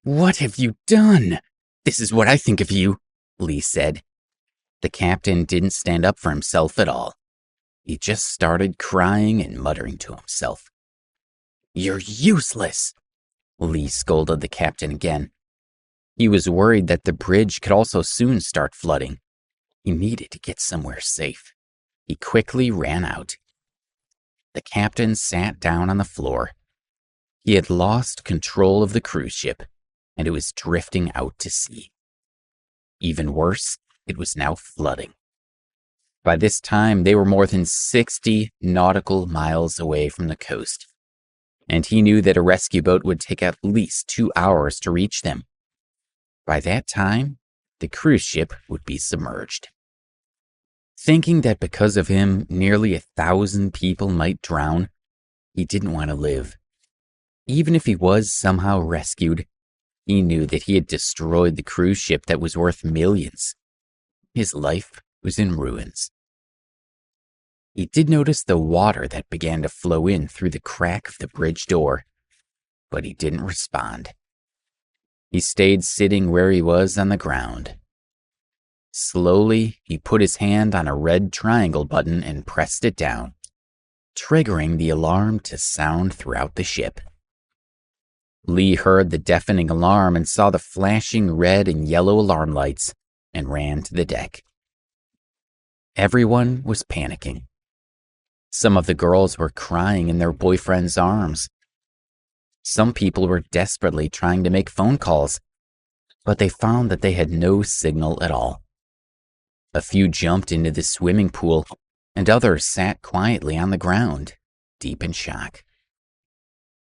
"What have you done? This is what I think of you," Lee said. The captain didn't stand up for himself at all. He just started crying and muttering to himself. "You're useless," Lee scolded the captain again. He was worried that the bridge could also soon start flooding. He needed to get somewhere safe. He quickly ran out. The captain sat down on the floor. He had lost control of the cruise ship, and it was drifting out to sea. Even worse, it was now flooding. By this time, they were more than 60 nautical miles away from the coast, and he knew that a rescue boat would take at least 2 hours to reach them. By that time, the cruise ship would be submerged. Thinking that because of him, nearly 1,000 people might drown, he didn't want to live. Even if he was somehow rescued, he knew that he had destroyed the cruise ship that was worth millions. His life was in ruins. He did notice the water that began to flow in through the crack of the bridge door, but he didn't respond. He stayed sitting where he was on the ground. Slowly, he put his hand on a red triangle button and pressed it down, triggering the alarm to sound throughout the ship. Lee heard the deafening alarm and saw the flashing red and yellow alarm lights and ran to the deck. Everyone was panicking. Some of the girls were crying in their boyfriend's arms. Some people were desperately trying to make phone calls, but they found that they had no signal at all. A few jumped into the swimming pool, and others sat quietly on the ground, deep in shock.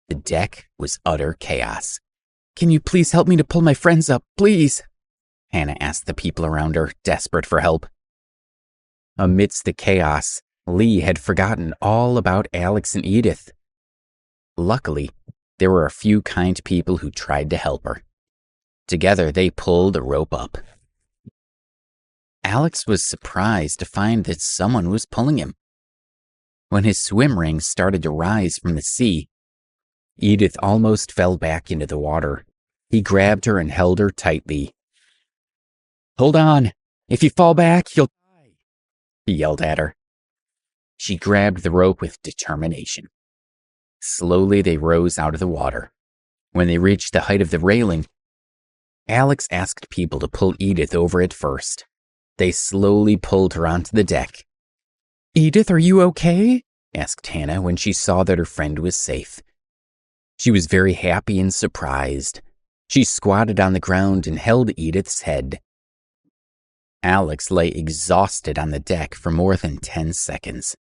The deck was utter chaos. "Can you please help me to pull my friends up, please?" Hannah asked the people around her, desperate for help. Amidst the chaos, Lee had forgotten all about Alex and Edith. Luckily, there were a few kind people who tried to help her. Together, they pulled a rope up. Alex was surprised to find that someone was pulling him. When his swim rings started to rise from the sea, Edith almost fell back into the water. He grabbed her and held her tightly. "Hold on. If you fall back, you'll die," he yelled at her. She grabbed the rope with determination. Slowly, they rose out of the water. When they reached the height of the railing, Alex asked people to pull Edith over it first. They slowly pulled her onto the deck. "Edith, are you okay?" asked Hannah when she saw that her friend was safe. She was very happy and surprised. She squatted on the ground and held Edith's head. Alex lay exhausted on the deck for more than 10 seconds.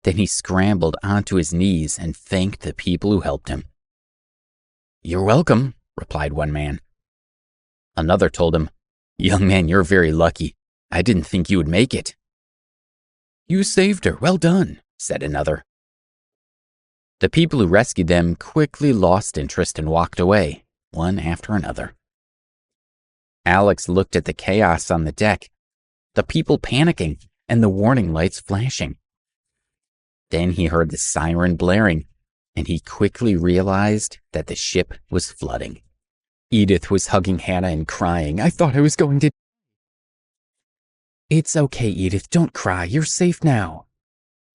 Then he scrambled onto his knees and thanked the people who helped him. "You're welcome," replied one man. Another told him, "Young man, you're very lucky. I didn't think you would make it." "You saved her. Well done," said another. The people who rescued them quickly lost interest and walked away, one after another. Alex looked at the chaos on the deck, the people panicking, and the warning lights flashing. Then he heard the siren blaring, and he quickly realized that the ship was flooding. Edith was hugging Hannah and crying. "I thought I was going to..." "It's okay, Edith. Don't cry. You're safe now,"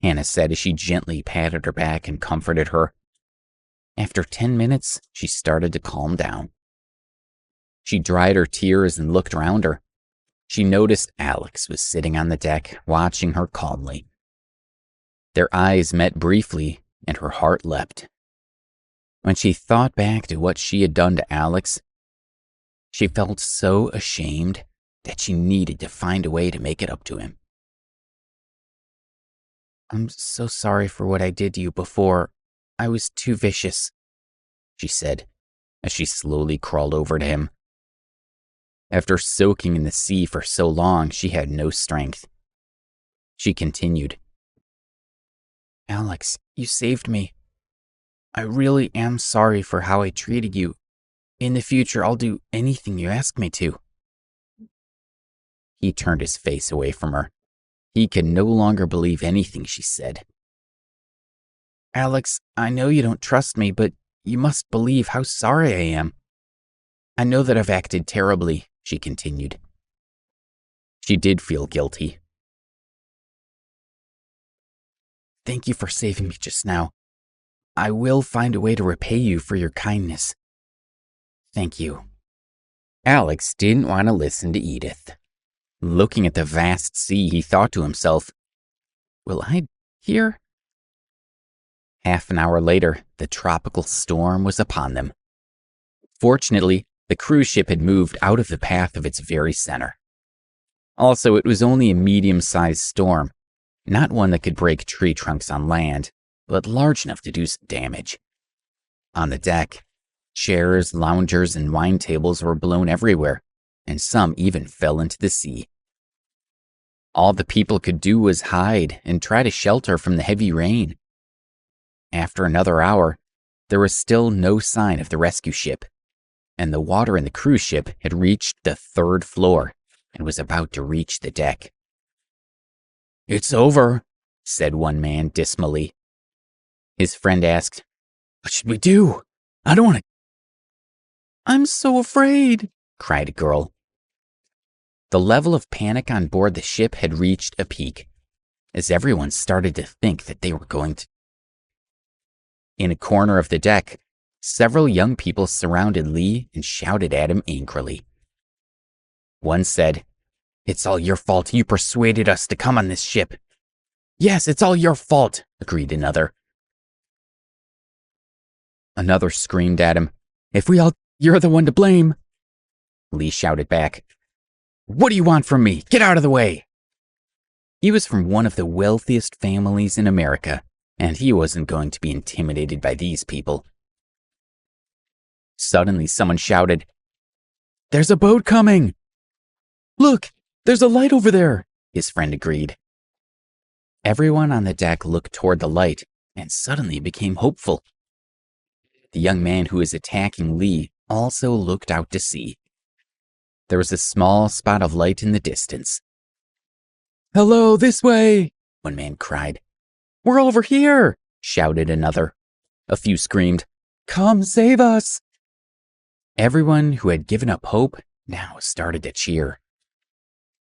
Hannah said as she gently patted her back and comforted her. After 10 minutes, she started to calm down. She dried her tears and looked around her. She noticed Alex was sitting on the deck, watching her calmly. Their eyes met briefly, and her heart leapt. When she thought back to what she had done to Alex, she felt so ashamed that she needed to find a way to make it up to him. "I'm so sorry for what I did to you before. I was too vicious," she said, as she slowly crawled over to him. After soaking in the sea for so long, she had no strength. She continued, "Alex, you saved me. I really am sorry for how I treated you. In the future, I'll do anything you ask me to." He turned his face away from her. He could no longer believe anything she said. "Alex, I know you don't trust me, but you must believe how sorry I am. I know that I've acted terribly," she continued. She did feel guilty. "Thank you for saving me just now. I will find a way to repay you for your kindness. Thank you." Alex didn't want to listen to Edith. Looking at the vast sea, he thought to himself, "Will I here?" Half an hour later, the tropical storm was upon them. Fortunately, the cruise ship had moved out of the path of its very center. Also, it was only a medium-sized storm, not one that could break tree trunks on land, but large enough to do some damage. On the deck, chairs, loungers, and wine tables were blown everywhere, and some even fell into the sea. All the people could do was hide and try to shelter from the heavy rain. After another hour, there was still no sign of the rescue ship, and the water in the cruise ship had reached the 3rd floor and was about to reach the deck. "It's over," said one man dismally. His friend asked, "What should we do? I don't want to..." "I'm so afraid," cried a girl. The level of panic on board the ship had reached a peak, as everyone started to think that they were going to. In a corner of the deck, several young people surrounded Lee and shouted at him angrily. One said, "It's all your fault. You persuaded us to come on this ship." "Yes, it's all your fault," agreed another. Another screamed at him, "You're the one to blame." Lee shouted back, "What do you want from me? Get out of the way." He was from one of the wealthiest families in America, and he wasn't going to be intimidated by these people. Suddenly, someone shouted, "There's a boat coming!" "Look, there's a light over there," his friend agreed. Everyone on the deck looked toward the light and suddenly became hopeful. The young man who was attacking Lee also looked out to sea. There was a small spot of light in the distance. "Hello, this way!" one man cried. "We're over here!" shouted another. A few screamed, "Come save us!" Everyone who had given up hope now started to cheer.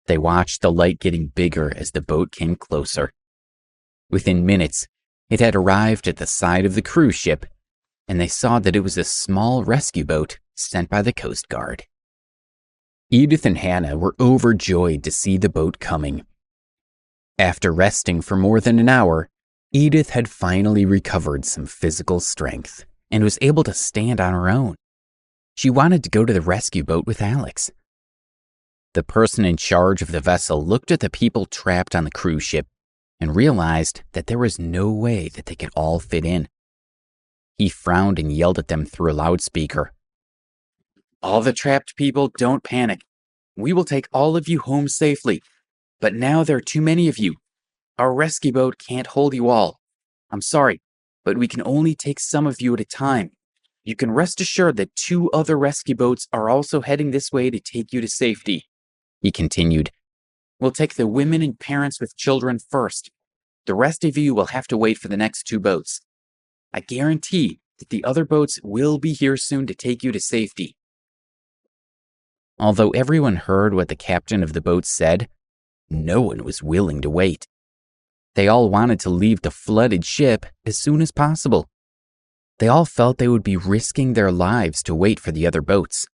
They watched the light getting bigger as the boat came closer. Within minutes, it had arrived at the side of the cruise ship, and they saw that it was a small rescue boat sent by the Coast Guard. Edith and Hannah were overjoyed to see the boat coming. After resting for more than an hour, Edith had finally recovered some physical strength and was able to stand on her own. She wanted to go to the rescue boat with Alex. The person in charge of the vessel looked at the people trapped on the cruise ship and realized that there was no way that they could all fit in. He frowned and yelled at them through a loudspeaker. "All the trapped people, don't panic. We will take all of you home safely. But now there are too many of you. Our rescue boat can't hold you all. I'm sorry, but we can only take some of you at a time. You can rest assured that 2 other rescue boats are also heading this way to take you to safety," he continued. "We'll take the women and parents with children first. The rest of you will have to wait for the next 2 boats. I guarantee that the other boats will be here soon to take you to safety." Although everyone heard what the captain of the boat said, no one was willing to wait. They all wanted to leave the flooded ship as soon as possible. They all felt they would be risking their lives to wait for the other boats.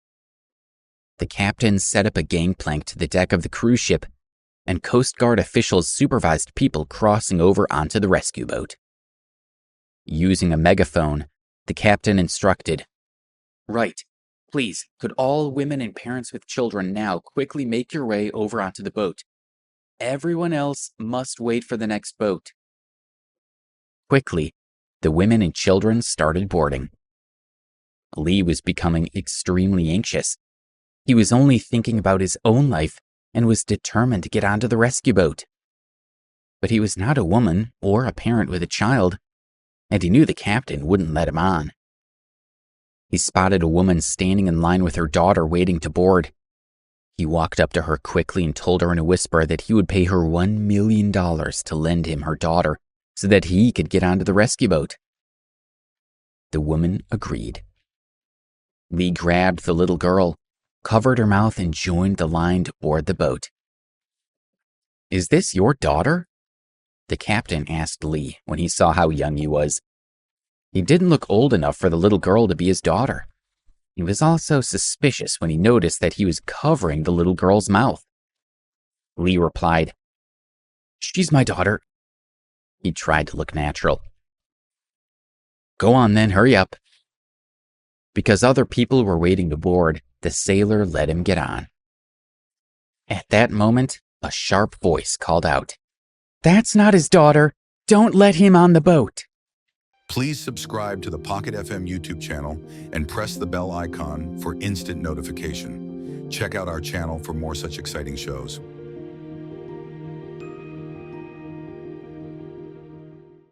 The captain set up a gangplank to the deck of the cruise ship, and Coast Guard officials supervised people crossing over onto the rescue boat. Using a megaphone, the captain instructed, "Right, please, could all women and parents with children now quickly make your way over onto the boat? Everyone else must wait for the next boat." Quickly, the women and children started boarding. Lee was becoming extremely anxious. He was only thinking about his own life and was determined to get onto the rescue boat. But he was not a woman or a parent with a child, and he knew the captain wouldn't let him on. He spotted a woman standing in line with her daughter waiting to board. He walked up to her quickly and told her in a whisper that he would pay her $1 million to lend him her daughter so that he could get onto the rescue boat. The woman agreed. Lee grabbed the little girl, covered her mouth, and joined the line to board the boat. "Is this your daughter?" the captain asked Lee when he saw how young he was. He didn't look old enough for the little girl to be his daughter. He was also suspicious when he noticed that he was covering the little girl's mouth. Lee replied, "She's my daughter." He tried to look natural. "Go on then, hurry up." Because other people were waiting to board, the sailor let him get on. At that moment, a sharp voice called out, "That's not his daughter. Don't let him on the boat." Please subscribe to the Pocket FM YouTube channel and press the bell icon for instant notification. Check out our channel for more such exciting shows.